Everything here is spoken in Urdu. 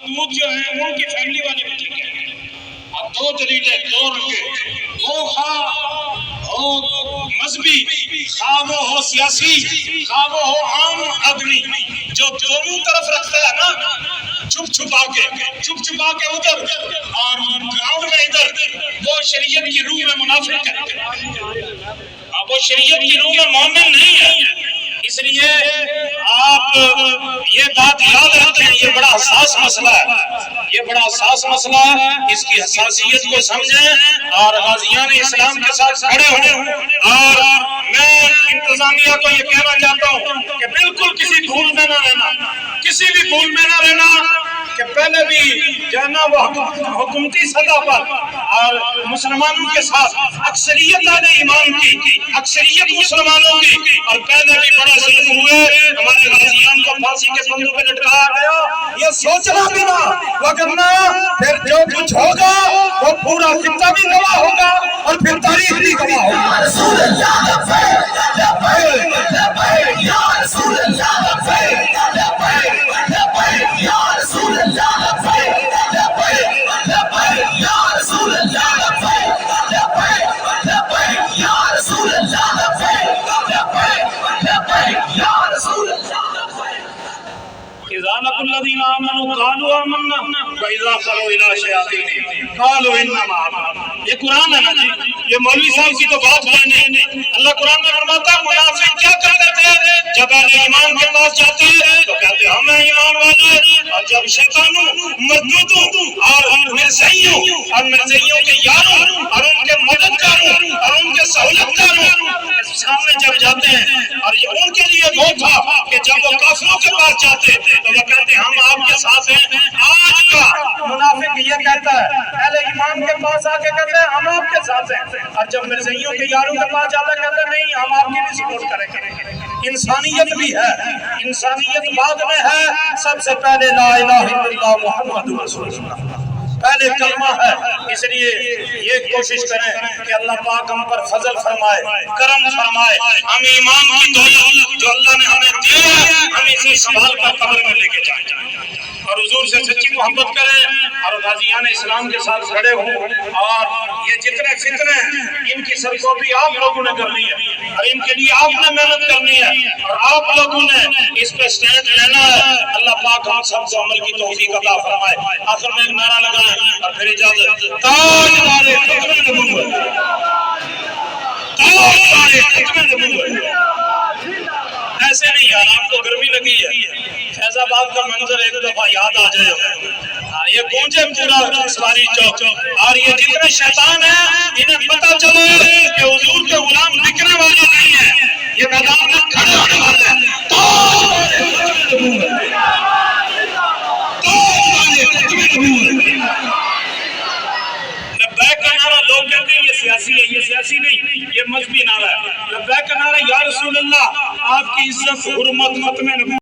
دودھ جو ہے ان کی فیملی والے بھی ٹھیک ہے. اب دو طریقے دو رنگے، وہ خواہ ہو مذہبی، خواہ وہ ہو سیاسی، خواہ وہ ہو عام آدمی، جو دونوں طرف رکھتا ہے نا چھپ چھپا کے ادھر اور گراؤنڈ میں ادھر، وہ شریعت کی روح میں منافق ہے، اب وہ شریعت کی روح میں مومن نہیں ہے. اس لیے آپ یہ بات یاد رکھیں، یہ بڑا حساس مسئلہ ہے، یہ بڑا حساس مسئلہ ہے، اس کی حساسیت کو سمجھیں اور غازیان اسلام کے ساتھ کھڑے ہوں. اور میں انتظامیہ کو یہ کہنا چاہتا ہوں کہ بالکل کسی بھول میں نہ رہنا، کسی بھی بھول میں نہ رہنا کہ پہلے بھی جو ہے نا وہ حکومتی سطح پر اور مسلمانوں کے ساتھ اکثریت اہل ایمان کی، اکثریت مسلمانوں کی، اور پہلے بھی بڑے ظلم ہوئے، ہمارے غازیان کو پھانسی کے پھندوں پہ لٹکایا گیا. یہ سوچنا بھی نہ، وگرنہ پھر جو کچھ ہوگا وہ پورا خطہ بھی گواہ ہوگا اور پھر تاریخ بھی گواہ ہوگا. رسول اللہ لبیک لبیک لبیک یا رسول اللہ لبیک لبیک لبیک یا رسول اللہ لبیک لبیک لبیک یا رسول اللہ لبیک لبیک لبیک یا رسول اللہ لبیک لبیک لبیک یا رسول اللہ لبیک. اذا لقوا الذين آمنوا قالوا آمنا واذا خلوا الى شياطينهم قالوا انما معكم. یہ قرآن ہے نا جی، یہ مولوی صاحب کی تو بات نہیں. اللہ قرآن میں فرماتا ہے منافق کیا کرتے تھے؟ جب اہل ایمان کے پاس جاتے تو کہتے ہم ہیں ایمان والے، اور جب شیطانوں مردودوں اور مرزائیوں کے یاروں اور ان کے مددگاروں اور ان کے سہولتگاروں سامنے جب جاتے ہیں، اور ان کے لیے وہ تھا کہ جب وہ کافروں کے پاس جاتے تو وہ کہتے ہم آپ کے ساتھ ہیں. آج کا منافق یہ کہتا ہے، اہل ایمان کے پاس آ کے کہتے ہیں ہم آپ کے ساتھ ہیں، اور جب مرزائیوں کے یاروں کے پاس جاتا کہتے ہیں نہیں ہم آپ کی بھی سپورٹ کریں گے. انسانیت بھی ہے، انسانیت بعد میں ہے، سب سے پہلے لا الہ الا اللہ محمد رسول اللہ پہلے کلمہ ہے. اس لیے یہ کوشش کریں کہ اللہ پاک ہم پر فضل فرمائے، کرم فرمائے، ہم ایمان کی دولت جو اللہ نے ہمیں دی ہے ہم اسے سنبھال کر قبر میں لے کے جائیں اور حضور سے سچی محبت کریں اور غازیان اسلام کے ساتھ کھڑے ہوں. اور یہ جتنے فتنے ہیں ان کی سرکوبی آپ لوگوں نے کرنی ہے اور ان کے لیے آپ نے محنت کرنی ہے اور آپ لوگوں نے اس پہ سٹینڈ لینا ہے. اللہ پاک ہم سب کو عمل کی توفیق عطا فرمائے. آخر میں ایک نعرہ لگائیں اور پھر اجازت. تاجدار ختم نبوت، تاجدار ختم نبوت. ایسے نہیں یار، آپ کو گرمی لگی ہے، فیض آباد کا منظر ایک دفعہ یاد آ جائے، یہ گونجے پورا سواری چوک، اور یہ جتنے شیطان ہیں انہیں پتہ چلے کہ حضور کے غلام بکنے والے نہیں ہیں، یہ میدان میں کھڑے ہونے والے ہیں. لبیک کا نعرہ لوگ کہتے ہیں یہ سیاسی ہے، یہ سیاسی نہیں، یہ مذہبی نعرہ ہے. لبیک کا نعرہ یا رسول اللہ، آپ کی عزت، حرمت، ختم نبوت